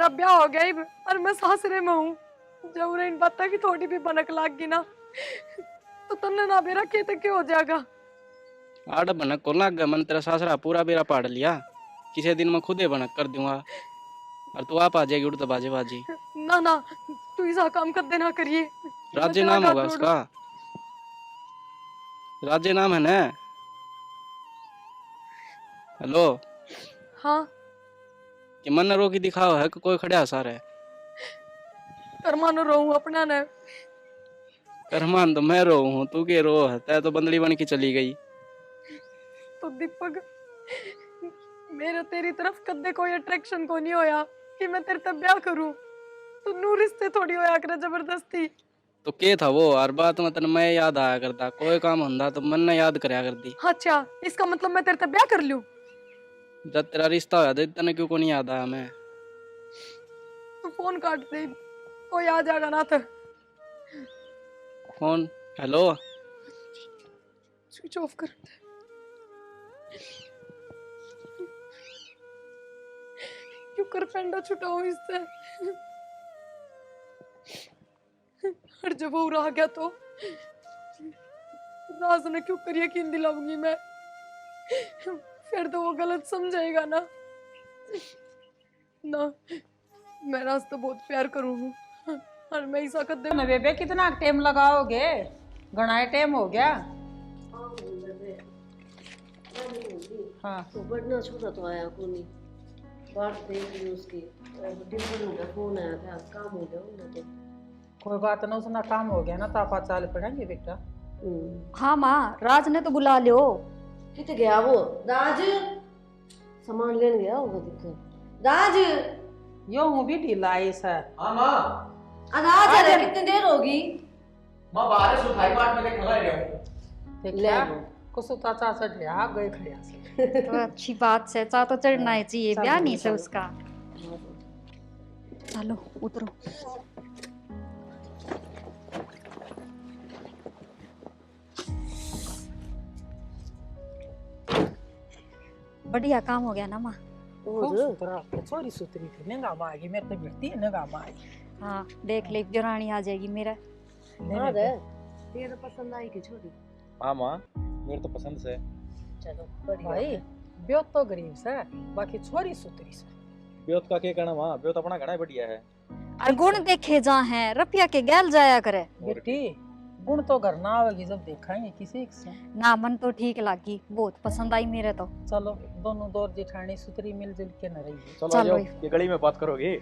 मेरा ब्याह हो गया ही और मैं सासरे में हूँ। जब उन्हें इन बातों की थोड़ी भी बनक लाग गई ना तो तन्ने ना बेरा कहते क्यों हो जाएगा। आड़ भनक को लाग गया, मन तेरा सासरा पूरा बेरा पाड़ लिया। किसी दिन मैं खुदे भनक कर दूंगा और तू आप आ जाएगी उड़ता बाजे बाजी। ना ना तू ऐसा काम कर देना करिए। मैं राज्य तेरा नाम हाथ होगा जोड़ू। उसका, राज्य नाम है ना। हेलो, हाँ कि मन रोकी दिखाओ है कि कोई खड़ा सारे करमानो रहूं अपना ने। करमान तो मैं रो हूँ, तू के रो है, तै तो बंदली बन के चली गई। तो दीपक मेरे तेरी तरफ कदे कोई अट्रैक्शन को नहीं होया कि मैं तेरे तब ब्याह करूं। तो नू रिश्ते थोड़ी होया करे जबरदस्ती। तो के था वो, हर बात में तन मैं याद आया करता, कोई काम होंदा तो मन ने याद करया करती। अच्छा इसका मतलब मैं तेरे तब ब्याह कर लूं। जब तेरा रिश्ता होया तो तने क्यों को नहीं याद आया मैं। तू फोन काट दे, कोई आ जाएगा ना तो। कौन? हेलो, स्विच ऑफ कर। क्यों कर पेंडा छुटाऊं इससे। और जब वो रह गया तो राज ने क्यों कर यकीन दिलाऊंगी मैं। फिर तो वो गलत समझेगा ना। ना मैं राज तो बहुत प्यार करूँ और मैं ऐसा कर दे। ना बेबे कितना टाइम लगाओगे? घना टाइम हो गया। हाँ तो बढ़ना छोटा तो आया को नहीं। बात देख ली उसकी और डिफरेंट का फोन आया था, काम हो गया उन्हें तो। कोई बात ना, उसना काम हो गया ना तो आप चाल पड़ेंगे बेटा। हाँ माँ, राज ने तो बुला लियो। कितने गया वो? राज सामान लेने गया होगा दिक्कत। राज यो हूँ भी ढीला है सर। हाँ माँ। राज अरे कितनी देर होगी? माँ बाहर सुखाई बाट में खड़ा रहा हूँ। देखा कुछ चाचा से ढिया गए खड़िया से। तो अच्छी बात से, चा तो चढ़ना ही चाहिए ब्याह नहीं से उसका। चलो उतरो। बढ़िया काम हो गया ना माँ। छोरी सुतरी थी नंगा मागी, मेरे तो गिरती है नंगा मागी। हाँ देख ले देवरानी आ जाएगी मेरा। हाँ रे तेरे पसंद आई की छोरी? हाँ माँ मेरे तो पसंद से। चलो बढ़िया भाई ब्योत तो गरीब से, बाकी छोरी सुतरी से। ब्योत का क्या कहना माँ, ब्योत अपना घना बढ़िया है। और गुण देखे जा हैं, रुपया के गैल जाया करे। बेटी गुण तो घर ना आवेगी जब देखाएंगे किसी से। ना मन तो ठीक लगी, बहुत पसंद आई मेरे तो। चलो दोनों दौर जेठानी सुतरी मिलजुल के न रही। चलो आ चलो जाओ, ये गली में बात करोगे।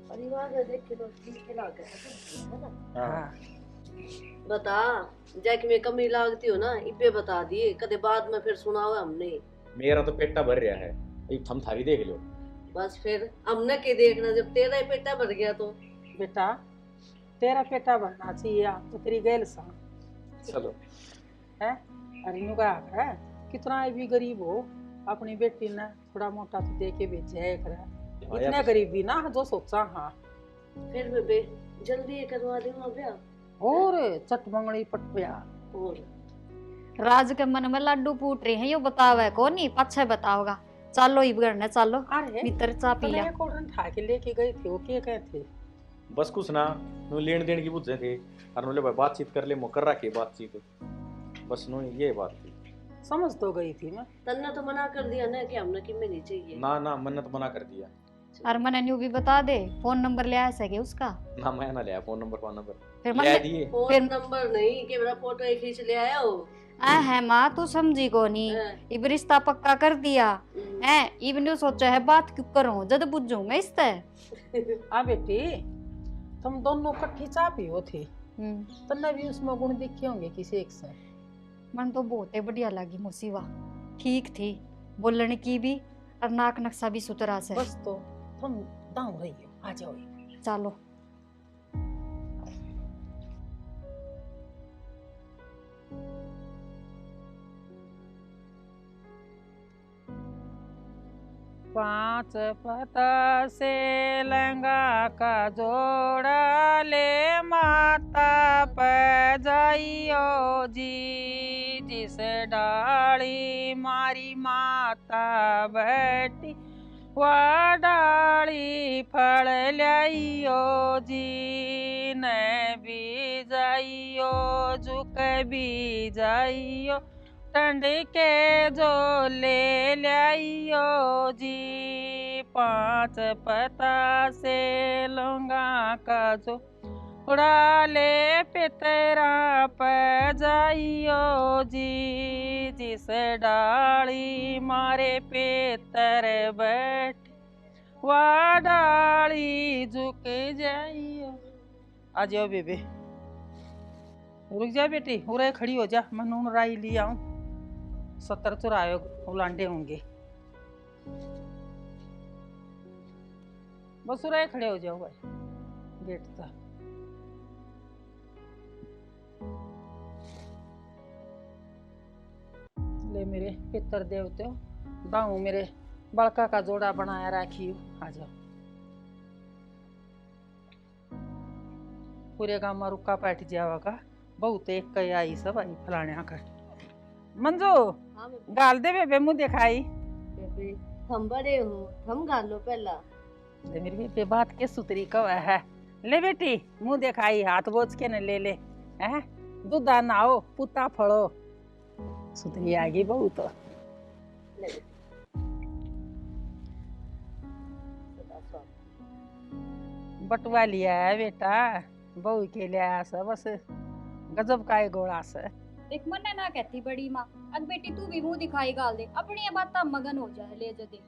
परिवार में देख के तो ठीक है लग है ना। हाँ बता जैक में कमी लागती हो ना इपे बता दिए, कदे बाद में फिर सुना हुआ हमने। मेरा तो पेटा भर रहा है, एक थम थारी देख लो। बस फिर हमने के देखना, जब तेरा ही पेटा भर गया तो। बेटा तेरा पेटा भरना चाहिए, आप तो तेरी गैल सा चलो है। अरे नुगा है कितना भी गरीब हो, अपनी बेटी ने थोड़ा मोटा तो दे के भेजा है करे। इतने गरीब भी ना जो सोचा। हाँ फिर बेबे जल्दी करवा दूंगा ब्याह और चट मंगड़ी पटया। और राज के मन में लड्डू फूट रहे हैं, यो बतावे को नहीं पछे बताओगा। चलो ही बिगड़ने चलो, अरे भीतर चा पी लिया। एक और ठा के लेके गए थे, वो क्या कहे थे? बस कुछ ना, नु लेन देन की बुझे थे और नुले भाई बातचीत कर ले, मुकर रखे बातचीत, बस नु ये बात थी। समझ तो गई थी मैं। तन्ने तो मना कर दिया ना कि हमने कि में नहीं चाहिए। ना ना मैंने तो मना कर दिया। और मैंने न्यू भी बता दे, फोन नंबर ले आया सके उसका। ना मैं ना लिया फोन नंबर फिर ले मैंने दिए। फोन नंबर नहीं कि मेरा फोटो एक खींच ले आया हो। है माँ तू समझी को नहीं, इब रिश्ता पक्का कर दिया है। इब न्यू सोचा है बात क्यों करूं, जद बुझूं मैं इससे। आ बेटी तुम दोनों कट्ठी चा पियो थे, तन्ने भी उसमें गुण दिखे होंगे किसी एक से। मन तो बहुत ही बढ़िया लगी मुसीवा, ठीक थी बोलने की भी और नाक नक्शा भी सुतरा से। बस तो तुम दाऊ रही हो, आ जाओ। चलो पांच पता से लहंगा का जोड़ा ले माता पे जाइयो जी, जिस डाली मारी माता बैठी वा डाली फल ल्याइयो जी न भी जाइयो झुक भी जाइयो ठंड के जो ले ल्याइयो जी 5 पता से लौंगा का जो उड़ा ले पितरा पे जाइयो जी जिस डाली मारे पितर बैठ वा डाली झुक जाइयो। आ जाओ बेबे, रुक जा बेटी, उरे खड़ी हो जा, मैं नून राई ले आऊं। 70 चुराए उलांडे होंगे, बस उरे खड़े हो जाओ भाई गेट तक। ले मेरे पितर देवते दाऊ मेरे बड़का का जोड़ा बनाया राखी, आ जाओ। पूरे गांव में रुका पैठ जावागा, बहुत एक कई आई सब आई फलाने आकर। मंजू हाँ बेबे। गाल दे बेबे मुंह दिखाई। बेबे हम बड़े हो, हम गाल लो पहला। ले मेरी बेबे बात के सुतरी कव है। ले बेटी मुंह दिखाई, हाथ बोझ के न ले ले हैं, दूधा नाओ पुता फड़ो, सुतरी आ गई बहू तो। ले बेटी। सदा स्वागत। बटुआ लिया है बेटा, बहू के लिए आया सब, बस गजब का है गोड़ा से। देख मन ना कहती बड़ी माँ, अग बेटी तू भी मुंह दिखाई गाल दे, अपनी ये बात मगन हो जाए ले जदे।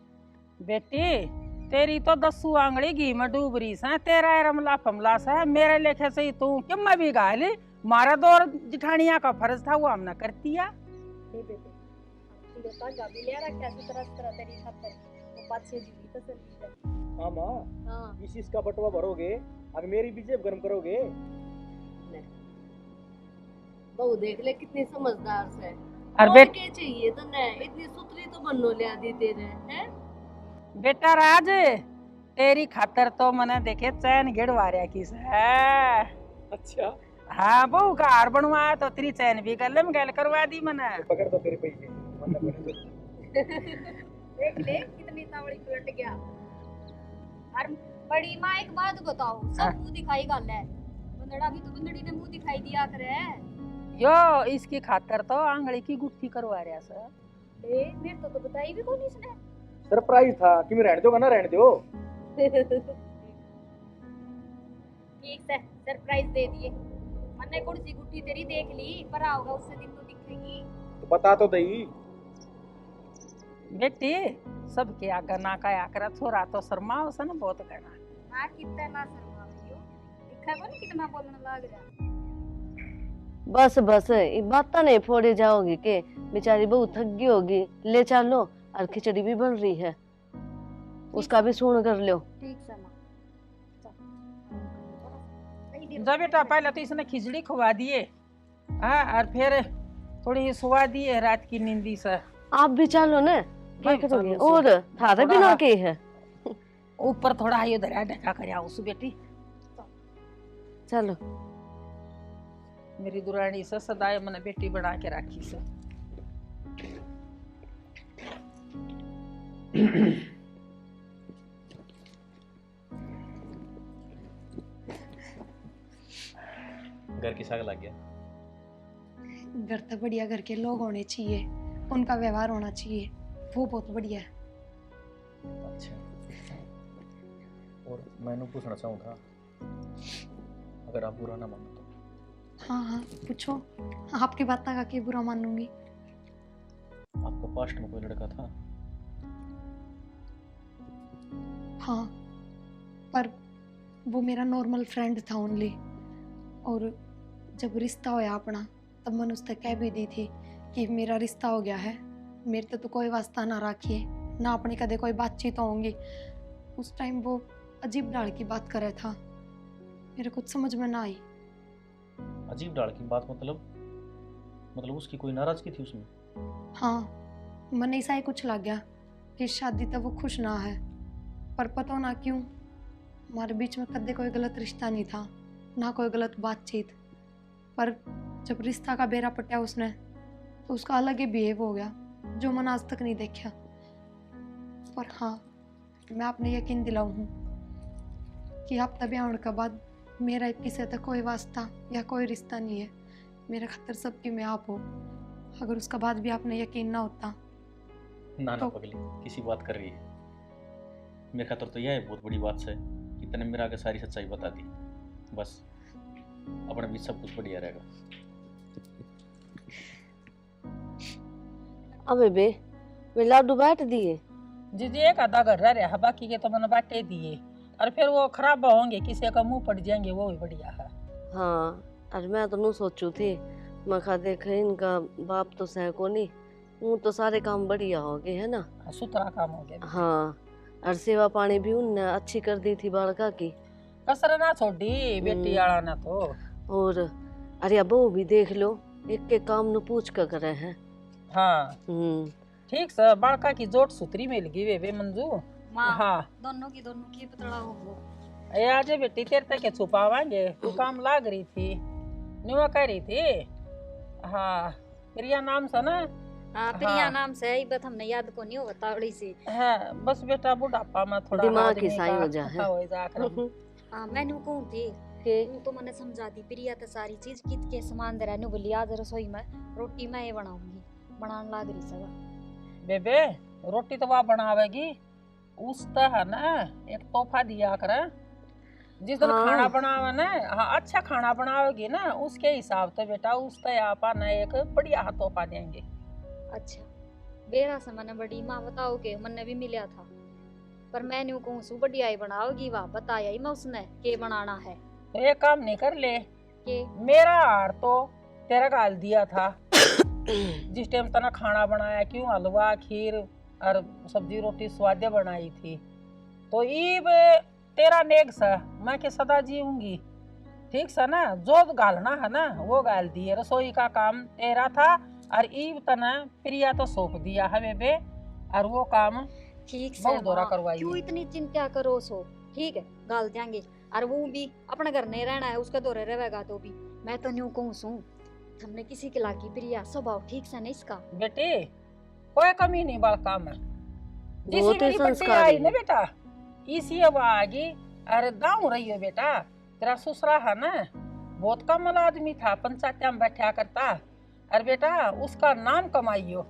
बेटी तेरी तो 10 आंगली घी में डूब रही है, तेरा रमला फमला सा, मेरे लेखे से ही तू क्यों मैं भी गाली, मारा दौर जिठानिया का फर्ज था वो हमने करती है। ले बेबे तू बता गाबी ले रखा है तरह तेरी खातर, वो बात से जीवी तो चली जाए। हाँ माँ, हाँ इस चीज का बटवा भरोगे, अगर मेरी भी जेब गर्म करोगे। बहू देख ले कितनी समझदार से। और और क्या चाहिए तने, इतनी सुतरी तो बन्नो लिया दी तेरे हैं। बेटा राज तेरी खातर तो मैंने देखे चैन गिड़वा रहा किस है। अच्छा हाँ बहू का हार बनवाया तो तेरी चैन भी गले में गल करवा दी मैंने। पकड़ दो तेरे पैसे, देख ले कितनी तावड़ी पलट गया। और बड़ी माँ एक बात बताओ, हाँ। सब मुंह दिखाई गाल है, बंदड़ा भी तो बंदड़ी ने मुंह दिखाई दिया करे। यो इसकी खातर तो आंगली की गुत्थी करवा रहा सर। ए मेरे तो बताई भी कौन इसने। सरप्राइज था कि मैं रहने दोगा ना रहने दो। ठीक से सरप्राइज दे दिए, मैंने कौन सी गुट्ठी तेरी देख ली, पर आओगा उससे दिन तो दिखेगी। तो बता तो दई। बेटी सबके आगे ना का आकरा छोरा तो शर्माओ से ना बहुत कहना। ना कितना ना शर्मावियो, दिखा कौन कितना बोलने लग रहा। बस बस ये बात नहीं फोड़े जाओगी के, बेचारी बहू थक गई होगी, ले चलो। और खिचड़ी भी बन रही है, उसका भी सुन कर लो। ठीक से माँ जा बेटा पहले तो इसने खिचड़ी खुआ दिए, हाँ और फिर थोड़ी सुवा दिए रात की नींदी से। आप भी चलो ना, क्या मैं करोगे? चलूं और थारे थोड़ा बिना हाँ। के है। ऊपर थोड़ा ये दरिया ढका कर उस बेटी। चलो मेरी दुरानी से सदाए मैंने बेटी बना के रखी से। घर की साग लग गया। घर तो बढ़िया घर के लोग होने चाहिए, उनका व्यवहार होना चाहिए, वो बहुत बढ़िया है। अच्छा और मैंने पूछना चाहूँ था, अगर आप बुरा ना मानो तो। हाँ हाँ पूछो, आपकी बात का क्या बुरा मानूंगी। आपको पास्ट में कोई लड़का था? हाँ पर वो मेरा नॉर्मल फ्रेंड था ओनली, और जब रिश्ता होया अपना तब मैंने उससे कह भी दी थी कि मेरा रिश्ता हो गया है, मेरे तो कोई वास्ता ना रखिए, ना अपने कदे कोई बातचीत होंगी। उस टाइम वो अजीब डाल की बात कर रहा था, मेरे कुछ समझ में ना आई। अजीब डाल की बात मतलब उसकी कोई नाराजगी थी उसमें? हाँ मन ऐसा ही कुछ लग गया कि शादी तक वो खुश ना है, पर पता ना क्यों हमारे बीच में कदे कोई गलत रिश्ता नहीं था, ना कोई गलत बातचीत, पर जब रिश्ता का बेरा पटा उसने तो उसका अलग ही बिहेव हो गया जो मैंने आज तक नहीं देखा। पर हाँ मैं आपने यकीन दिलाऊं हूँ कि हफ्ता ब्याह होने के बाद मेरा किसी तक कोई वास्ता या कोई रिश्ता नहीं है। मेरा खतर सबकी में आप हो। अगर उसका बाद भी आपने यकीन ना होता ना तो पगली, किसी बात कर रही है। मेरे खातर तो यह है बहुत बड़ी बात है कि तने मेरा आगे सारी सच्चाई बता दी। बस अपने बीच सब कुछ बढ़िया रहेगा। अबे बे वे लाडू बांट दिए। जी एक आधा घर रह रहा, बाकी के तो मैंने बांटे दिए। और फिर वो खराब होंगे, किसी का मुंह पड़ जाएंगे, वो भी बढ़िया है। हाँ और मैं तो नू सोचू थी, मैं कहा देख इनका बाप तो सह को नहीं, वो तो सारे काम बढ़िया हो गए है ना। सुथरा काम हो गया। हाँ और सेवा पानी भी उनने अच्छी कर दी थी बालका की। कसर ना छोड़ी बेटी आड़ा ना तो। और अरे बहू भी देख लो, एक के काम न पूछ कर करे हैं। हाँ ठीक से बालका की जोट सुथरी मिल गई वे मंजू। माँ हाँ दोनों की पतला हो। ये आज बेटी तेरे तक के छुपावांगे, तू काम लाग रही थी, न्यूआ कह रही थी। हाँ प्रिया नाम से ना। हाँ प्रिया नाम से है, बस हमने याद को नहीं होता बड़ी सी। है बस बेटा बुढ़ापा में थोड़ा दिमाग की साई हो जा है। हाँ मैंने कहूँ थी तू तो मैंने समझा दी, प्रिया तो सारी चीज कित के सामान दे रहा है। बोली आज रसोई में रोटी मैं ये बनाऊंगी, बनाने लाग रही सब। बेबे रोटी तो वह बनावेगी, उस है ना एक तोहफा दिया कर। जिस दिन खाना बनावे ना, हाँ अच्छा खाना बनावेगी ना, उसके हिसाब से बेटा उस आपा ना एक बढ़िया तोहफा देंगे। अच्छा बेरा से मैंने बड़ी माँ बताओ के मैंने भी मिला था, पर मैंने कहूँ सु बढ़िया ही बनाओगी, वाह बताया ही मैं उसने के बनाना है। तो एक काम नहीं कर ले के मेरा हार तो तेरा गाल दिया था जिस टाइम तना खाना बनाया, क्यों हलवा खीर और सब्जी रोटी स्वाद्य बनाई थी। तो ईब तेरा नेक सा मैं के सदा जीऊंगी, ठीक सा ना। जो गालना है ना वो गाल दिए, रसोई का काम तेरा था और ईब तना प्रिया तो सौंप दिया है बेबे, और वो काम ठीक से बहुत दौरा माँ, करवाई। क्यों इतनी चिंता करो सो, ठीक है गाल देंगे। और वो भी अपने घर नहीं रहना है, उसका दौरे रहेगा तो भी मैं तो न्यू कहूँ सू हमने किसी के लागी प्रिया स्वभाव ठीक से नहीं इसका। बेटे कोई कमी नहीं बाल काम है, जिसी बहुत ही मेरी बच्ची संस्कारी आई ना बेटा इसी अब आगी। अरे दाऊ रही हो बेटा, तेरा ससुरा है ना बहुत कमल आदमी था, पंचायत में बैठा करता। अरे बेटा उसका नाम कमाइयो।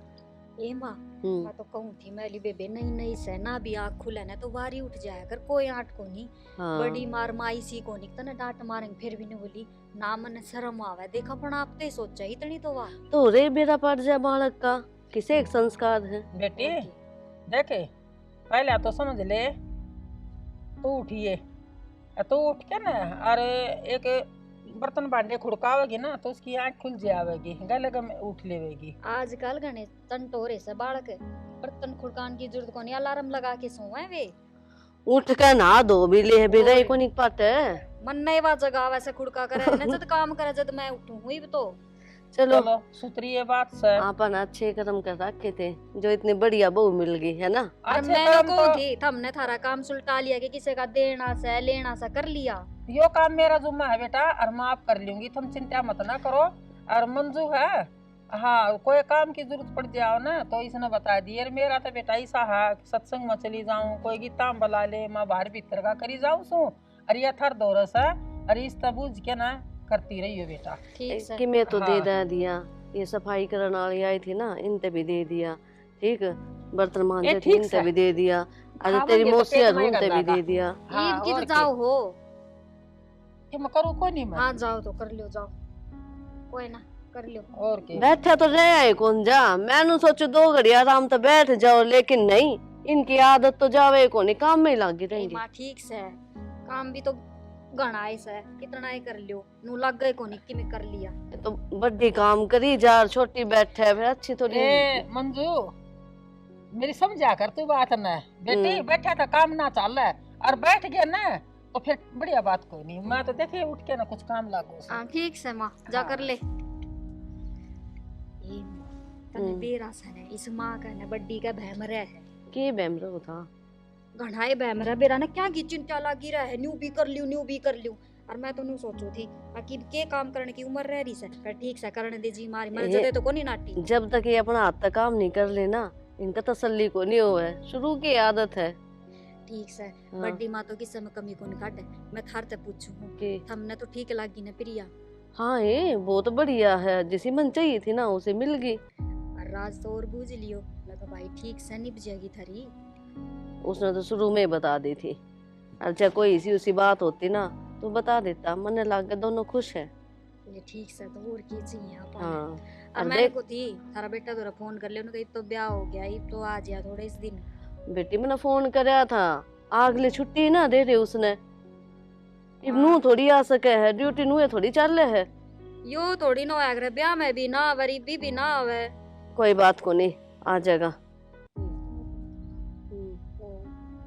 ए माँ मैं तो कहूँ थी मैली बेबे नहीं नहीं से ना भी आँख खुले ना तो वारी उठ जाया कर, कोई आँट को नहीं। हाँ। बड़ी मार माई सी को नहीं तना डांट मारेंगे, फिर भी नहीं बोली ना मन शर्म आवे। देखा पण आप तो सोचा इतनी तो वाह तो रे बेरा पड़ जाए बालक का, किसे एक संस्कार है। बेटी देखे पहले तो समझ ले, तू उठिए तो उठ के ना अरे एक बर्तन भांडे खुड़कावेगी ना तो उसकी आँख खुल जावेगी, गले में उठ लेवेगी। आजकल घने तंटोरे से बालक बर्तन खुड़कान की जरूरत को नहीं, अलार्म लगा के सोए वे उठ कर नहा दो भी ले बेरा को नहीं पाते। मन नहीं वा जगह वैसे खुड़का करे न जद काम करे जद मैं उठूं हुई तो चलो सुतरी ये बात से आपन अच्छे कर्म कर रखे थे जो इतनी बढ़िया बहू मिल गई है ना। और अच्छे मैंने कर्म को तो- थी हमने थारा काम सुलटा लिया कि किसी का देना से लेना से कर लिया। यो काम मेरा जुम्मा है बेटा, और माफ कर लूंगी, तुम चिंता मत ना करो। और मंजू है हाँ कोई काम की जरूरत पड़ जाओ ना तो इसने बता दी। और मेरा तो बेटा ऐसा है सत्संग में चली जाऊं, कोई गीता बला ले, मैं बाहर भीतर का करी जाऊं सू। और ये थर दौरस है और इस तबूझ के ना करती रही हो बेटा। ठीक से कि मैं तो हाँ। दे दिया, ये सफाई करने वाली आई थी ना इनते भी दे दिया, ठीक बर्तन मांजे थे ठीक इनते से। भी दे दिया, अरे खावांगे तेरी तो मौसी पेट में उनते भी गंदा दे दिया। हाँ, ईद की और तो क्या? जाओ हो कि मैं करूँ कोई नहीं मैं। हाँ जाओ तो कर लियो जाओ, कोई ना कर लियो। और क्या बैठा तो रह आए कौन जा, मैंने सोचो 2 घड़ी आराम तो बैठ जाओ, लेकिन नहीं इनकी आदत तो जावे को नहीं, काम में लगी ए रहेंगी। माँ ठीक से है, काम भी तो घना ऐसा कितना ही कर लियो, नू लग गए को नहीं कि मैं कर लिया। तो बड़ी काम करी जा, छोटी बैठे फिर अच्छी थोड़ी। ए मंजू मेरी समझा कर तू बात ना बेटी, बैठा था काम ना चल रहा है और बैठ गया ना तो फिर बढ़िया बात कोई नहीं। मैं तो देखे उठ के ना कुछ काम लागू हाँ ठीक से माँ जा हाँ। कर ले। ए माँ तने बेरा से ने इस माँ का ने बड्डी का भैमरा है के बेमरो था घणाए भैमरा बेरा ने क्या की चिंता लगी रहा है, न्यू भी कर लियो न्यू भी कर लियो। और मैं तो न्यू सोचू थी बाकी के काम करने की उम्र रह रही से पर ठीक से करने दे जी मारी मर जदे तो कोनी नाटी। जब तक ये अपना हाथ तक काम नहीं कर लेना इनका तसल्ली को नहीं होवे, शुरू की आदत है। ठीक से हाँ। बड्डी माँ तो किस में कमी कौन काटे मैं थार ते पूछू हूँ के हमने तो ठीक लागी ना प्रिया हाँ ये बहुत बढ़िया है, जिसी मन चाहिए थी ना उसे मिल गई। और राज तो और बूझ लियो मैं तो भाई ठीक से निभ जाएगी थारी। उसने तो शुरू में ही बता दी थी, अच्छा कोई इसी उसी बात होती ना तो बता देता, मन लग के दोनों खुश है। ये ठीक से तो और की चाहिए अपन हाँ और और मैंने देख को थी थारा बेटा तोरा फोन कर ले उन्होंने तो ब्याह हो गया ये तो आ जा थोड़े इस दिन। बेटी मैंने फोन करया था, अगली छुट्टी ना दे रही उसने, हाँ। नू थोड़ी आ सके है, ड्यूटी नू थोड़ी चल है। यो थोड़ी ना होया करे ब्याह में भी ना गरीबी भी ना आवे। कोई बात को नहीं, आ जाएगा।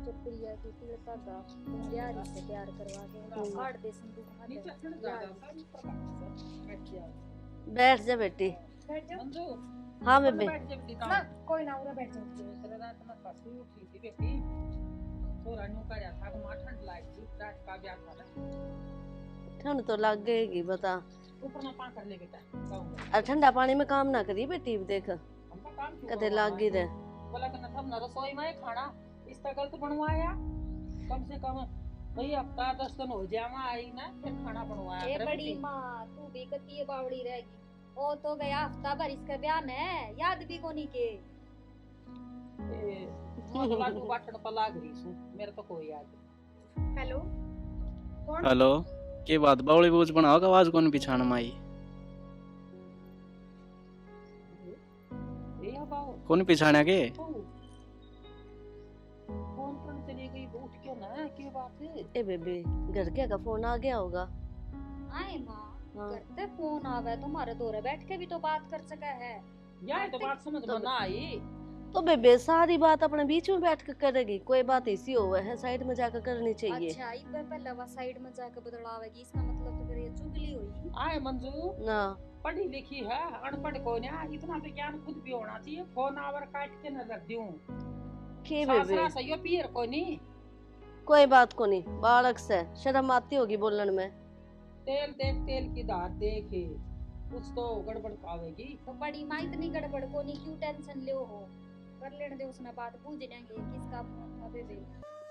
जब प्रिया की तिलका का तुम प्यारी से प्यार करवा के काट दे संदूक बैठ जा बेटी। मंजू हाँ बेबे। बैठ जा बेटी काम कोई ना उरा बैठ जाओ। दूसरे रात में कसू उठी थी बेटी छोरा न्यू करया था को मां ठंड लाग गई रात का ब्याह था ना ठंड तो लग गई बता, ऊपर ना पा कर ले बेटा कहूंगा और ठंडा पानी में काम ना करी बेटी, देख हमको काम क्यों कदे करवाना लग गई है? दे। बोला कि ना हम रसोई में खाना इस तरह गलत बनवाया कम से कम भाई हफ्ता 10 दिन हो जावा आई ना फिर खाना बनवाया ए करे बड़ी बेटी। माँ तू भी कती है बावड़ी रहेगी ओ तो गया हफ्ता भर इसका बयान है याद भी कोनी के। ए, मैं तो लाडू बाटन पर लाग रही हूं मेरे तो कोई याद नहीं। हेलो कौन? हेलो के बात बावली बूझ बनाओ का आवाज कौन पिछाण माई ए बाबू कौन पिछाण्या के फोन पर चली गई उठ क्यों ना की बात है ए बेबे घर के का फोन आ गया होगा। आए माँ हाँ। करते फोन आवे तुम्हारे दोरे बैठ के भी तो बात कर सके है। यार तो बात समझ में ना आई तो बेबे सारी बात अपने बीच में बैठ कर करेगी, कोई बात ऐसी हो है साइड में जाकर करनी चाहिए। अच्छा इबे पहले वा साइड में जाके बदलावेगी इसका मतलब तो फिर ये चुगली हुई। आए मंजू ना पढ़ी लिखी है अनपढ़ को ना इतना तो ज्ञान खुद भी होना चाहिए फोन आवर काट के न रख दूं के सासरा बेबे सही पीर को नहीं कोई बात को नहीं, बालक से शर्म आती होगी बोलने में। तेल देख तेल की धार देखे कुछ तो गड़बड़ पावेगी। तो बड़ी माँ इतनी गड़बड़ को नहीं क्यों टेंशन ले हो कर लेने दे उसने बात पूछ लेंगे किसका फोन था बेबे।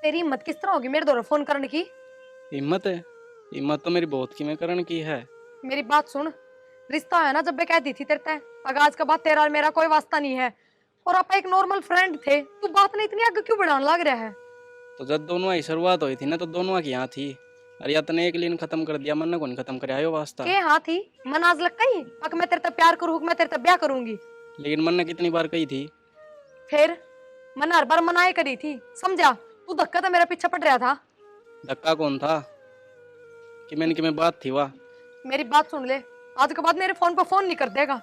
तेरी हिम्मत किस तरह होगी मेरे द्वारा फोन करने की? हिम्मत है, हिम्मत तो मेरी बहुत की मैं करण की है। मेरी बात सुन, रिश्ता है ना जब मैं कहती थी तेरे ते आगाज का बाद तेरा और मेरा कोई वास्ता नहीं है और आप एक नॉर्मल फ्रेंड थे, तू बात ने इतनी आगे क्यों बढ़ाने लग रहा है? तो जब दोनों की शुरुआत हुई थी ना तो दोनों की यहाँ थी, अरे या तने एक लाइन खत्म कर दिया, मन ने कौन खत्म कर आयो वास्ता। के हाँ थी मन आज लग गई अक मैं तेरे ते प्यार करूँ मैं तेरे ते ब्याह करूंगी। लेकिन मन ने कितनी बार कही थी, फिर मन हर बार मनाए करी थी, समझा? तू धक्का तो मेरा पीछा पड़ रहा था। धक्का कौन था कि मैं बात थी वाह। मेरी बात सुन ले, आज के बाद मेरे फोन पर फोन नहीं कर देगा।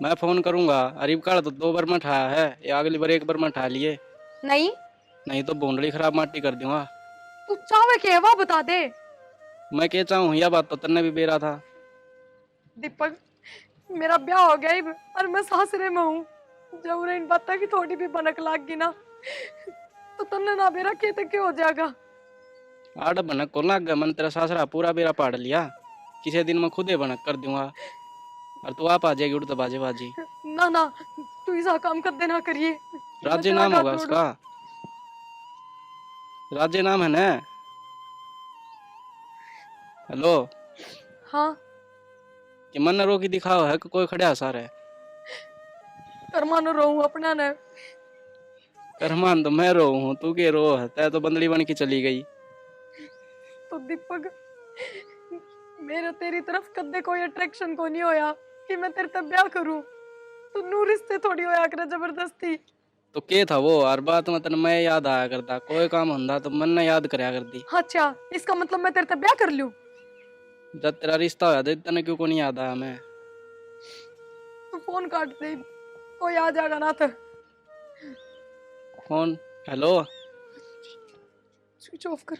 मैं फोन करूंगा, अरीब काल तो 2 बार में उठाया है, या अगली बार 1 बार में उठा लिए, नहीं तो भूंडली खराब माटी कर दूंगा। तू चाहे के वो बता दे। मैं क्या चाहूँ यह बात तो तन्ने भी बेरा था। दीपक मेरा ब्याह हो गया ही और मैं सासरे में हूँ, जब उन्हें इन बातों की थोड़ी भी बनक लाग गई ना तो तन्ने ना बेरा कहते क्यों हो जाएगा। आड़ भनक को लाग गया, मन तेरा सासरा पूरा बेरा पाड़ लिया, किसी दिन मैं खुदे भनक कर दूंगा और तू आप आ जाएगी उड़ता बाजे बाजी। ना तू ऐसा काम कर देना करिए। राज्य नाम होगा उसका, राज्य नाम है ना। हेलो हाँ कि मन रोकी दिखाओ है कि कोई खड़ा सारे करमानो रहूं अपना ने। करमान तो मैं रो हूँ, तू के रो है, तै तो बंदली बन के चली गई। तो दीपक मेरा तेरी तरफ कदे कोई अट्रैक्शन को नहीं होया कि मैं तेरे तब ब्याह करूं, तो नू रिश्ते थोड़ी होया करे जबरदस्ती। तो के था वो हर बात में तन मैं याद आया करता, कोई काम होंदा तो मन ने याद करया करती। अच्छा इसका मतलब मैं तेरे तब ब्याह कर लूं? जब तेरा रिश्ता होया तो तने क्यों को नहीं याद आया मैं। तू फोन काट दे, कोई आ जाएगा ना तो। फोन हेलो स्विच ऑफ कर।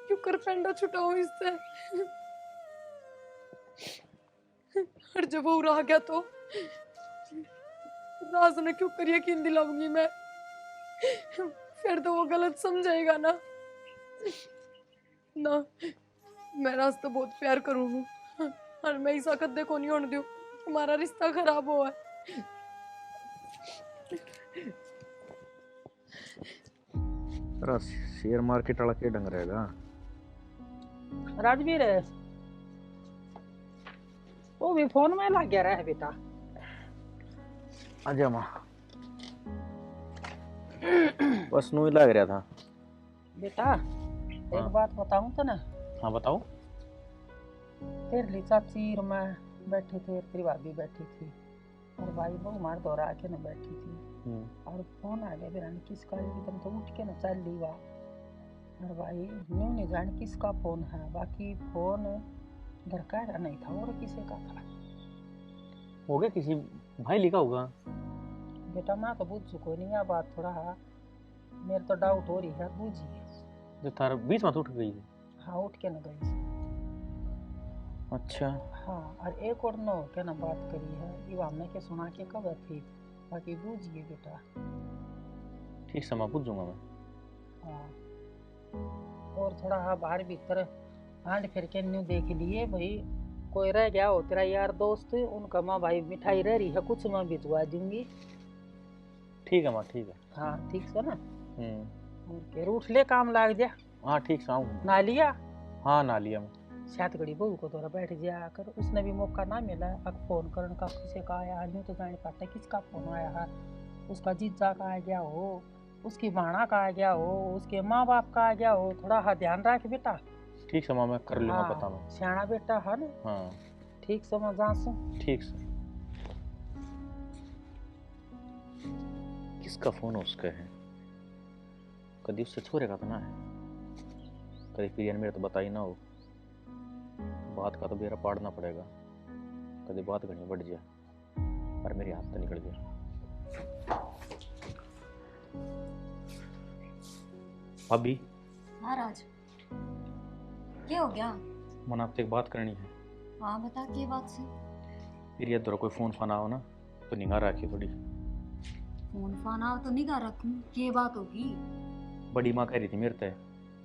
क्यों कर पेंडा छुटाऊं इससे? और जब वो रह गया तो राज ने क्यों कर यकीन दिलाऊंगी मैं? फिर तो वो गलत समझेगा ना। मैं राज तो बहुत प्यार करूँ और मैं ऐसा कदे को नहीं होने दूं हमारा रिश्ता खराब हुआ है। तेरा शेयर मार्केट वाला क्या ढंग रहेगा? राजवीर वो भी फोन में लग गया रहा बेटा। आजा माँ, बस नू ही लग रहा था। बेटा एक हाँ। बात बताऊं तो ना, हाँ बताओ। तेरे लिए चाची और मैं बैठे थे, तेरी भाभी बैठी थी और भाई बहु मार दौरा आके ना बैठी थी और फोन आ गया बिरानी किसका, एकदम तो उठ के ना चल ली वाह। और भाई न्यू नहीं जाने किसका फोन है, बाकी फोन घर का नहीं था और किसी का था। हो गया किसी भाई लिखा होगा। बेटा मैं तो बुझ चुको नहीं है बात, थोड़ा मेरे तो डाउट हो रही है, बूझिए। जो थार बीच में तो उठ गई। हाँ उठ के ना गई। अच्छा हाँ और एक और नो क्या ना बात करी है, ये हमने के सुना के कब थी, बाकी बूझिए बेटा। ठीक समय पूछूंगा मैं। हाँ और थोड़ा हाँ बाहर भीतर हांड फिर के न्यू देख लिए भाई, कोई रह गया हो तेरा यार दोस्त, उनका माँ भाई मिठाई रह रही है कुछ मैं भिजवा दूंगी। ठीक है माँ, ठीक है। हाँ ठीक है ना। के रूठ ले काम लाग जा। हाँ ठीक से आऊँ। ना लिया हाँ ना लिया मैं। शायद घड़ी बहू को थोड़ा बैठ जाया कर, उसने भी मौका ना मिला अब फोन करने का, किसी का आया यूँ तो जाने पाता किसका फोन आया है, उसका जीजा का आ गया हो, उसकी भाणा का आ गया हो, उसके माँ बाप का आ गया हो, थोड़ा हाँ ध्यान रख बेटा। ठीक से माँ, मैं कर लूँगा हाँ, पता मैं। सियाना बेटा है ना। हाँ ठीक से मैं जांसू। ठीक से। किसका फोन उसका है? कभी उससे छोरे का तो ना है, कभी पिरियन मेरे तो बता ही ना हो। बात का तो बेरा पाड़ना पड़ेगा, कभी बात घनी बढ़ जाए और मेरे हाथ तो निकल गया। भाभी हाँ राज, क्या हो गया? मन आपसे एक बात करनी है। हाँ बता, क्या बात से? फिर ये कोई फोन फान आओ ना तो निगाह रखिए थोड़ी। फोन फान आओ तो निगाह रखूं, क्या बात होगी? बड़ी माँ कह रही थी मेरे से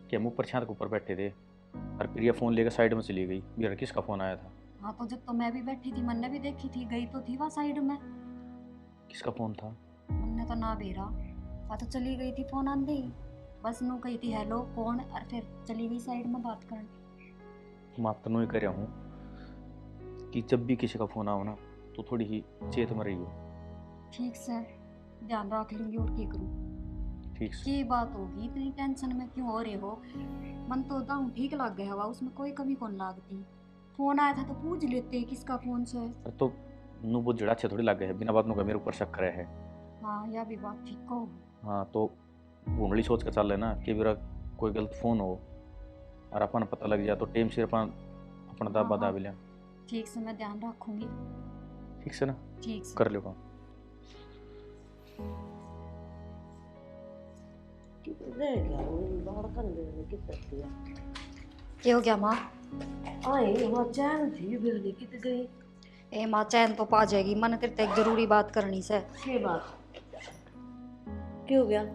कि हम ऊपर छत के ऊपर बैठे थे और प्रिया फोन लेकर साइड में चली गई। मेरा किसका फोन आया था? हाँ तो जब तो मैं भी बैठी थी, मैंने भी देखी थी, गई तो थी वहाँ साइड में। किसका फोन था? मैंने तो ना बेरा, वहाँ तो चली गई थी फोन आंदे ही, बस नू कही थी हेलो कौन, और फिर चली गई साइड में बात करने। मैं तो नहीं कर रहा हूँ कि जब भी किसी का फोन आओ ना तो थोड़ी ही चेत में रहियो। ठीक से ध्यान रख लूंगी, और क्या करूँ। ठीक से। क्या बात होगी, इतनी टेंशन में क्यों हो रहे हो? मन तो दाऊं ठीक लग गया हवा, उसमें कोई कमी कौन लागती। फोन आया था तो पूछ लेते किसका फोन से। अरे तो नू बहुत जड़ा अच्छे थोड़ी लग गए है, बिना बात नु का मेरे ऊपर शक करे है। हाँ यह भी बात ठीक हो। हाँ तो घूमड़ी सोच कर चल लेना कि मेरा कोई गलत फोन हो और अपन पता लग जाए तो टेम से अपन अपना दाबा हाँ, दाबी लें। ठीक से मैं ध्यान रखूंगी। ठीक से ना, ठीक से कर लो काम। क्या हो गया माँ? आई वहाँ चैन थी बिरली कित गई? ए माँ चैन तो पा जाएगी, मन तेरे से एक जरूरी बात करनी से। ये बात क्या हो गया?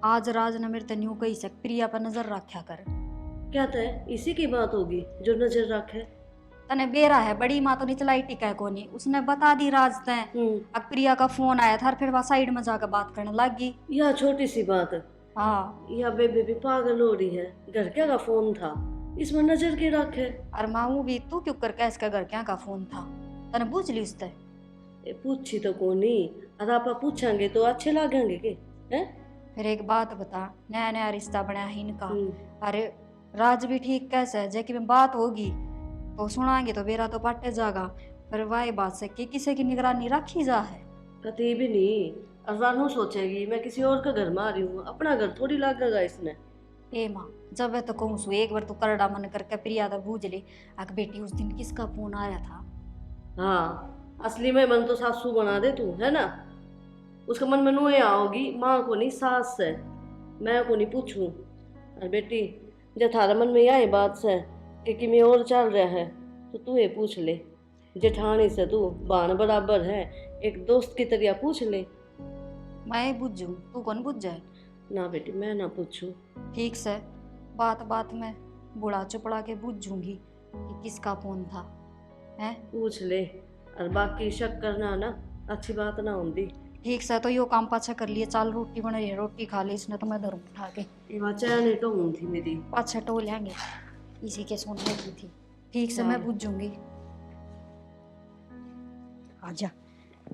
आज राज ने मेरे ते न्यू कही सक प्रिया पर नजर रखा कर। क्या तय इसी की बात होगी जो नजर रखे? तने बेरा है, बड़ी माँ तो निचलाई टिका कोनी, उसने बता दी राज ते। अब प्रिया का फोन आया था और फिर वहाँ साइड में जाकर बात करने लगी। यह छोटी सी बात। हाँ यह बेबी भी पागल हो रही है, घर क्या का फोन था, इसमें नजर के रखे। और माँ भी तू क्यों करके इसका घर क्या का फोन था, तने पूछ ली उससे? पूछी तो कोनी, और आप पूछेंगे तो अच्छे लगेंगे के हैं? फिर एक बात बता, नया नया रिश्ता बनाया ही इनका, अरे राज भी ठीक कैसे जे कि बात होगी तो सुनाएंगे तो बेरा तो पटे जागा, पर वही बात से कि किसी की निगरानी रखी जा है। कभी भी नहीं। और रानू सोचेगी मैं किसी और का घर में आ रही हूँ, अपना घर थोड़ी लगेगा इसने। ए माँ जब है तो कहूँ सु एक बार तू करड़ा मन करके प्रिया तो बूझ ले, आग बेटी उस दिन किसका फोन आया था। हाँ असली में मन तो सासू बना दे तू, है ना? उसका मन में नुए आओगी, माँ को नहीं सास से, मैं को नहीं पूछूं। और बेटी जब थारा मन में यही बात से कि मैं और चल रहा है तो तू ये पूछ ले, जेठानी से तू बाण बराबर है, एक दोस्त की तरह पूछ ले। मैं बुझू तू कौन बुझ जाए? ना बेटी मैं ना पूछूं। ठीक से बात बात में बुढ़ा चुपड़ा के बुझूंगी कि किसका फोन था, हैं? पूछ ले, और बाकी शक करना ना अच्छी बात ना होती। ठीक से तो यो काम पाछा कर लिए, चाल रोटी बन रही है, रोटी खा ली इसने तो मैं धरूं उठा के। ये बच्चा ने तो हूं थी मेरी। पाछा टो लेंगे, इसी के सोने की थी। ठीक से मैं पूछूंगी। आजा,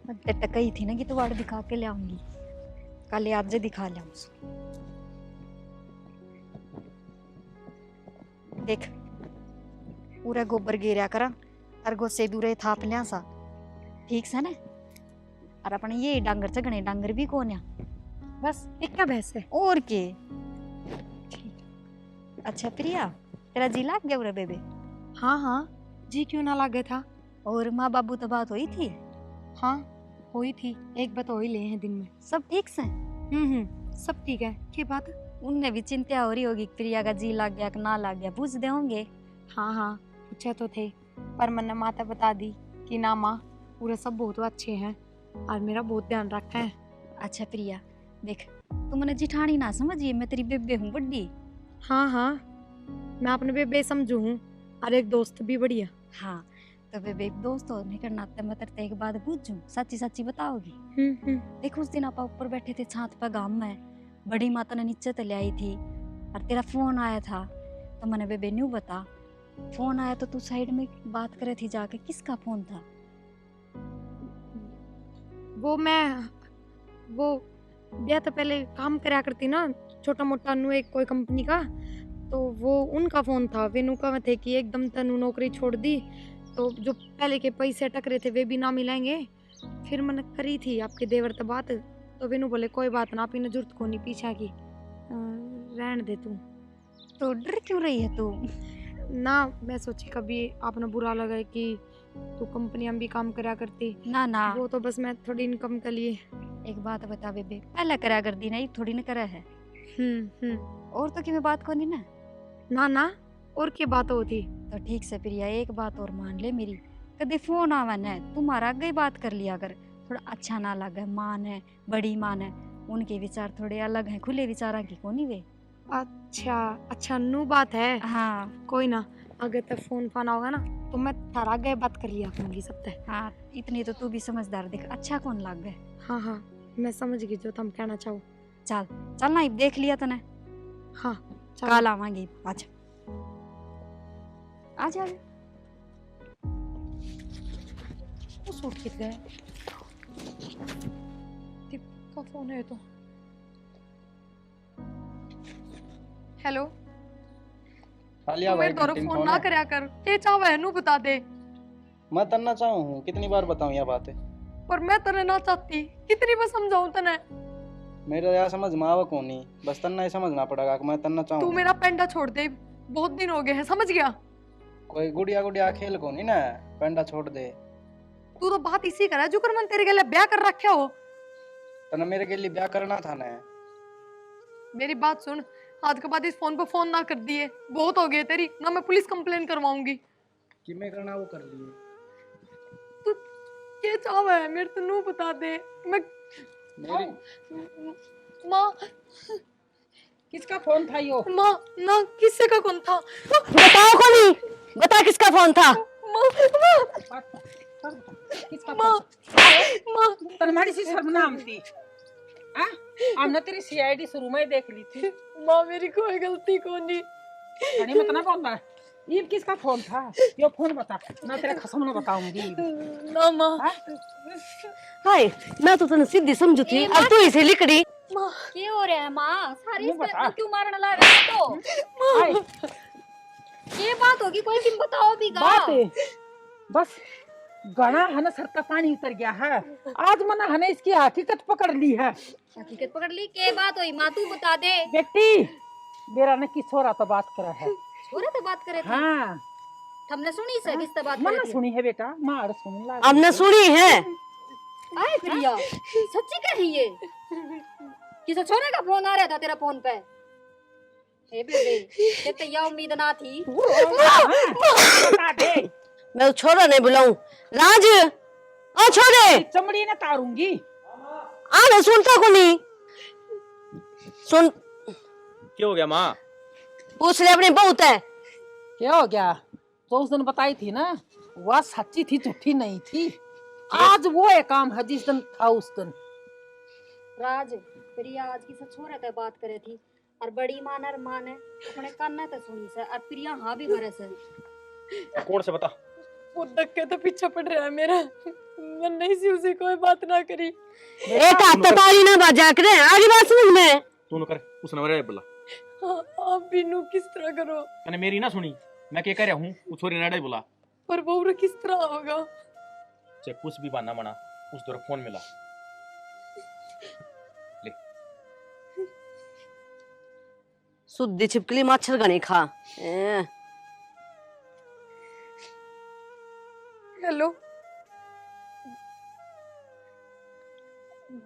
मैं तेरे कही थी ना कि तू वाड़ दिखा के ले आऊंगी, कल आज दिखा ले उसको। देख पूरा गोबर गिरा करा और गोसे दूरे थाप लिया सा, ठीक से ना। और अपने ये डांगर चगने, डांगर भी कौन है, बस एक क्या बहस है। और के। अच्छा प्रिया, तेरा जी लाग गया बेबे? हाँ हाँ, जी क्यों ना लागे था। और माँ बाबू तो बात हुई थी? हाँ हुई थी, एक बात हो ही ले हैं दिन में। सब ठीक से? सब ठीक है। क्या बात? उनने भी चिंता हो रही होगी प्रिया का जी लाग गया कि ना लाग गया, पूछ दे होंगे। हाँ हाँ पूछे तो थे, पर मैंने माता बता दी कि ना माँ, पूरे सब बहुत अच्छे हैं और मेरा बहुत ध्यान रखा है। अच्छा प्रिया देख, तू मैंने जिठानी ना समझिए, मैं तेरी बेबे हूँ बड्डी। हाँ हाँ, मैं अपने बेबे समझू हूँ और एक दोस्त भी बढ़िया। हाँ तो बेबे एक दोस्त होने के नाते मैं तेरे एक बात पूछूं, सच्ची सच्ची बताओगी? देख उस दिन आप ऊपर बैठे थे छात पर गांव में, बड़ी माता ने नीचे तले आई थी और तेरा फोन आया था, तो मैंने बेबे न्यू बता। फोन आया तो तू साइड में बात करे थी जाके, किसका फोन था? वो ब्याह तो पहले काम करा करती ना, छोटा मोटा नु एक कोई कंपनी का, तो वो उनका फोन था। वे नु कहा थे कि एकदम तनु नौकरी छोड़ दी तो जो पहले के पैसे अटक रहे थे वे भी ना मिलेंगे। फिर मैंने करी थी आपके देवर से बात, तो वे नु बोले कोई बात ना, आपने जरूरत को नहीं पीछा की, रहन दे तू। तो डर क्यों रही है तू? ना मैं सोची कभी आपने बुरा लगा कि तू कंपनी में भी काम करा करती। ना ना, वो तो बस मैं थोड़ी इनकम के लिए। एक बात बता बेबे, पहले करा कर दी नहीं थोड़ी ना करा है। और तो कि मैं बात करनी ना। ना ना, और क्या बात होती? तो ठीक से प्रिया एक बात और मान ले मेरी, कभी फोन आवा न तुम्हारा आगे बात कर लिया कर, थोड़ा अच्छा ना लगे। मान है, बड़ी मान है, उनके विचार थोड़े अलग हैं, खुले विचारा की कोनी वे। अच्छा नू बात है। हाँ कोई ना, अगर तक फोन फाना होगा ना तो मैं थारा आगे बात कर लिया करूंगी सब तक। हाँ इतनी तो तू भी समझदार, देख अच्छा कौन लग गए। हाँ हाँ मैं समझ गई जो तुम कहना चाहो। चल चल ना, देख लिया तने। हाँ कल आवांगी, आजा आजा। वो सूट कित गए, का फोन है तो। हेलो, आलिया मेरे भाई द्वारा फोन ना करया कर, के चाहे है नु बता दे। मैं तन्ना चाहूँ हूँ, कितनी बार बताऊँ यह बात है? पर मैं तने ना चाहती, कितनी बार समझाऊं तने? मेरा यार समझ में आवा को नहीं, बस तन्ना ही समझना पड़ेगा कि मैं तन्ना चाहूँ। तू मेरा पेंडा छोड़ दे, बहुत दिन हो गए हैं, समझ गया? कोई गुड़िया खेल को नहीं ना, पेंडा छोड़ दे। तू तो बात इसी कर रहा है जो कर मन तेरे के लिए ब्याह कर रखा हो। तना मेरे के लिए ब्याह करना था ना। मेरी बात सुन, आज के बाद इस फोन पे फोन ना कर दिए, बहुत हो गए तेरी ना, मैं पुलिस कंप्लेन करवाऊंगी। कि मैं करना वो कर लिए। तू क्या चाहवा है मेरे तो नू बता दे। मैं मेरी माँ, किसका फोन था यो? माँ ना, किससे का कौन था? बताओ कोनी, बता किसका फोन था? माँ किसका माँ फोन? माँ तुम्हारी सी सर्वनाम थी। हाँ, हमने तेरी सीआईडी शुरू में ही देख ली थी। माँ मेरी कोई गलती को नहीं। अरे मैं तना बोल रहा, ये किसका फोन था? यो फोन बता, मैं तेरे कसम ना बताऊंगी। ना माँ, हाय, मैं तो तने सीधी समझू थी, अब तू इसे लिखड़ी। माँ क्या हो रहा है माँ? सारी तू बता। क्यों मारने लगा तो? हाय, ये बात होगी कोई, तुम बताओ भी गा। बात है, बस गणा हने सर का पानी उतर गया है। आज मना हने इसकी हकीकत पकड़ ली है। हकीकत पकड़ ली, के बात हुई माँ तू बता दे। बेटी, बेरा ने किस छोरा तो बात करा है। छोरे तो बात करे थे, हाँ, हमने सुनी से किस बात मना करे थी? सुनी है बेटा, मार सुन ला। हमने सुनी है। आए प्रिया, सच्ची कही ये? किसी छोरे का फोन आ रहा था तेरा फोन पे? हे बेबे, ये तो यह उम्मीद ना थी। बता दे, मैं उस छोरा नहीं बुलाऊं। राज, ओ छोरे, चमड़ी ने तारूंगी। आने सुनता को नहीं। सुन, क्या हो गया माँ? पूछ ले अपनी बहू है। क्या हो गया? तो उस दिन बताई थी ना, वह सच्ची थी, झूठी नहीं थी। आज वो एक काम है जिस दिन था उस दिन। राज प्रिया आज की सच हो रहता है बात करे थी और बड़ी मान और मान है अपने कान तो सुनी से और प्रिया हाँ भी भरे से कौन से बता? वो धक्के तो पीछे पड़ रहा है मेरा। मैं नहीं सी उसे कोई बात ना करी। एक हफ्ता ताली ना बाजा करे आगे बात समझ में तू न कर, उसने मेरे बोला। हाँ, आप बिनु किस तरह करो? तने मेरी ना सुनी, मैं क्या कह रहा हूँ, वो छोरी ने बोला। पर बहू किस तरह होगा? चाहे कुछ भी बहाना बना, उस दौर फोन मिला ले। शुद्ध छिपकली मच्छर का नहीं खा। हेलो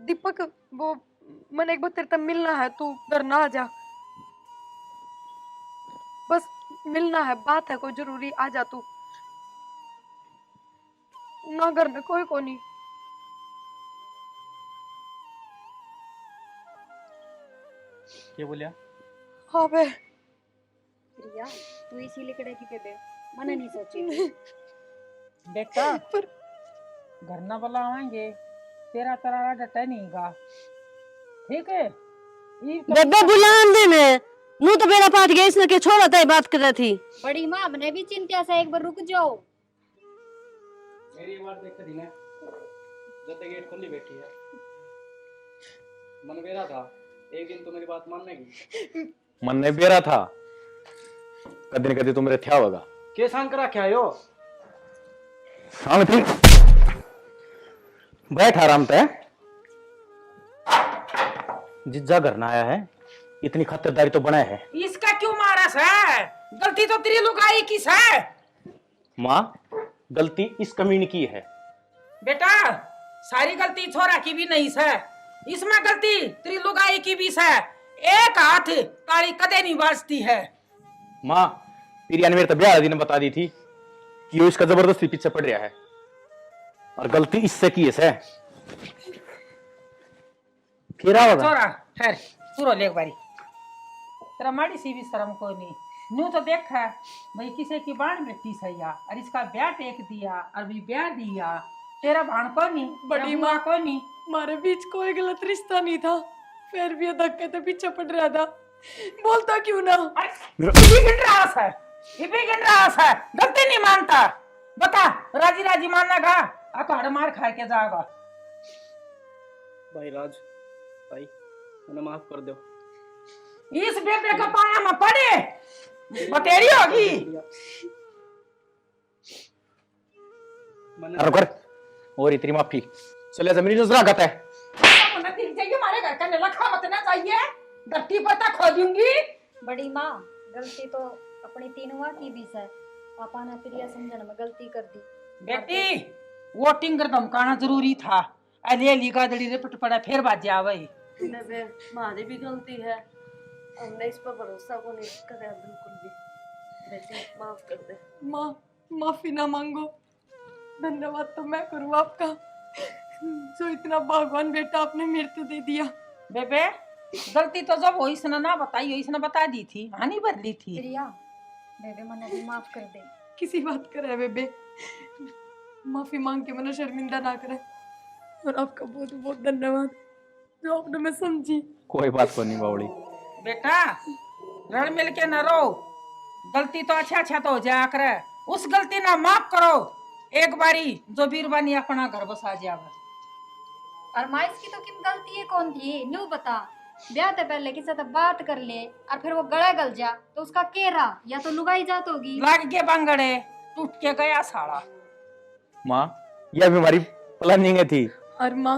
दीपक, वो मन एक बार तेरे तक मिलना है, तू घर ना आ जा। बस मिलना है, बात है कोई जरूरी, आ जा तू। ना घर में कोई को नहीं। क्या बोलिया? हाँ बे प्रिया तू इसीलिए कड़े की पे मैंने नहीं सोची। बेटा पर घर ना बुलाएंगे, तेरा तरारा डटा नहीं गा, ठीक है? बेबे बुलान दे मैं नू तो बेड़ा पाट गया इसने के छोड़ा था बात कर रही थी। बड़ी माँ मैंने भी चिंता से एक बार रुक जाओ। मेरी बात देख दी ना, जब तक गेट खुली बैठी है, मन मेरा था एक दिन तो मेरी बात मानने की। मन ने बेरा था, कदी न कदी तो मेरे थया होगा। के सांग करा क्या यो? हाँ ठीक, बैठ आराम पे। जिज्जा घर ना आया है, इतनी खतरदारी तो बनाया है। इसका क्यों मारा है? गलती तो तेरी लुगाई की है। माँ गलती इस कमीने की है। बेटा सारी गलती छोरा की भी नहीं है, इसमें गलती तेरी लुगाई की भी है। एक हाथ ताली कदे नहीं बाजती है। माँ प्रिया ने मेरे तबिया दिन बता दी थी कि वो इसका जबरदस्ती पीछे पड़ रहा है और गलती इससे की है। फिर होगा छोरा ठहर, सुनो ले एक बारी, तेरा माड़ी सी भी शर्म को नहीं। न्यू तो देख है भाई, किसी की बाण बेटी सैया और इसका ब्याह टेक दिया और भी ब्याह दिया। तेरा भाण को नहीं, बड़ी माँ को नहीं। हमारे बीच कोई गलत रिश्ता नहीं था, फिर भी ये धक्के तो पीछे पड़ रहा था। बोलता क्यों ना? ये भी गिन रहा है, ये भी गिन रहा है, गलती नहीं मानता। बता राजी राजी मानेगा आ तो हड़ मार खा के जाएगा। भाई राज, भाई उन्हें माफ कर दो। इस बेटे का पाया में पड़े बतेरी होगी। अरे कर और इतनी माफी चले जमीन नजर कहता है। मुन्ना दिख जाइए, हमारे घर का लखा मत ना चाहिए, डट्टी पता खो दूंगी। बड़ी माँ गलती तो अपनी तीनों की भी है, पापा ने प्रिया समझने में गलती कर दी। बेटी वोटिंग कर धमकाना जरूरी था, अले लीगा दड़ी रे पट पड़ा फिर बाजे आवे। बेबे हमारी भी गलती है, हमने इस पर भरोसा को नहीं करा बिल्कुल भी। बेटे माफ कर दे। माँ माफी ना मांगो, धन्यवाद तो मैं करूँ आपका, जो इतना भगवान बेटा आपने मेरे को दे दिया। बेबे गलती तो जब वो इसने ना बताई, इसने बता दी थी, हानि बदली थी। प्रिया बेबे मने भी माफ कर दे। किसी बात करे बेबे, माफी मांग के मैंने शर्मिंदा ना करे। और आपका बहुत बहुत धन्यवाद जो आपने मैं समझी। कोई बात को नहीं बावड़ी। बेटा रल मिल के न रहो, गलती तो अच्छा अच्छा तो हो जाया करे, उस गलती ना माफ करो एक बारी, जो बीरबानी अपना घर बसा जावे। और माँ इसकी तो किन गलती है कौन थी न्यू बता। ब्याह से पहले किसी से बात कर ले और फिर वो गला गल जा तो उसका केरा या तो लुगाई जात होगी। लग के बंगड़े टूट के गया साड़ा। माँ यह भी हमारी प्लानिंग थी। और माँ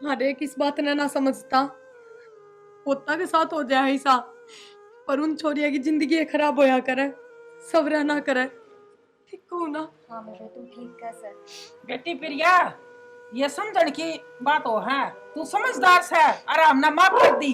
हर एक इस बात ने ना समझता, पोता के साथ हो जाए ऐसा, पर उन छोरिया की जिंदगी खराब होया करे, सब रहना करे। ठीक हो ना? हाँ बेटे तू ठीक कैसे। बेटी प्रिया ये समझण की बात हो है, तू समझदार से आराम ना माफ कर दी।